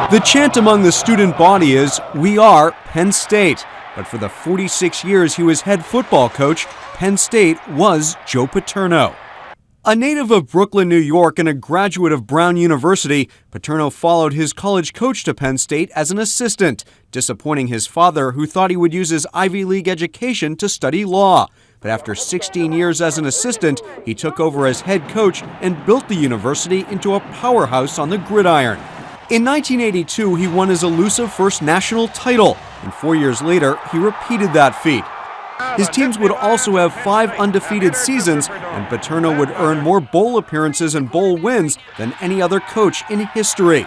The chant among the student body is, "We are Penn State." But for the 46 years he was head football coach, Penn State was Joe Paterno. A native of Brooklyn, New York, and a graduate of Brown University, Paterno followed his college coach to Penn State as an assistant, disappointing his father, who thought he would use his Ivy League education to study law. But after 16 years as an assistant, he took over as head coach and built the university into a powerhouse on the gridiron. In 1982, he won his elusive first national title, and 4 years later, he repeated that feat. His teams would also have 5 undefeated seasons, and Paterno would earn more bowl appearances and bowl wins than any other coach in history.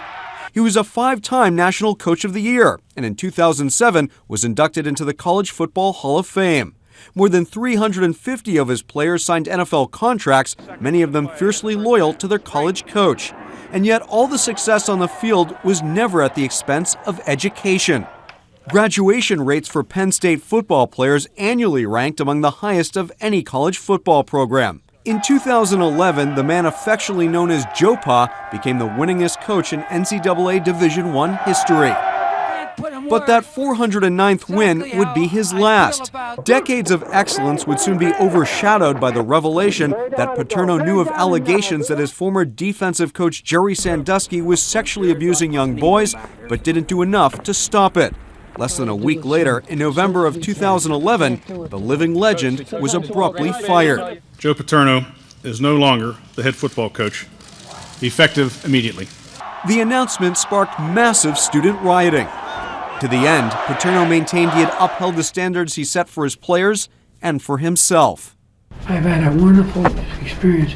He was a 5-time National Coach of the Year, and in 2007 was inducted into the College Football Hall of Fame. More than 350 of his players signed NFL contracts, many of them fiercely loyal to their college coach. And yet all the success on the field was never at the expense of education. Graduation rates for Penn State football players annually ranked among the highest of any college football program. In 2011, the man affectionately known as Joe Pa became the winningest coach in NCAA Division I history. But that 409th win would be his last. Decades of excellence would soon be overshadowed by the revelation that Paterno knew of allegations that his former defensive coach Jerry Sandusky was sexually abusing young boys, but didn't do enough to stop it. Less than a week later, in November of 2011, the living legend was abruptly fired. Joe Paterno is no longer the head football coach, effective immediately. The announcement sparked massive student rioting. To the end, Paterno maintained he had upheld the standards he set for his players and for himself. I've had a wonderful experience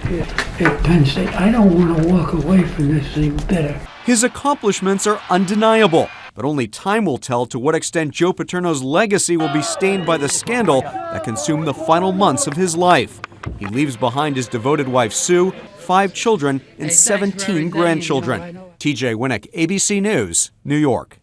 at Penn State. I don't want to walk away from this thing bitter. His accomplishments are undeniable, but only time will tell to what extent Joe Paterno's legacy will be stained by the scandal that consumed the final months of his life. He leaves behind his devoted wife Sue, 5 children, and 17 grandchildren. TJ Winnick, ABC News, New York.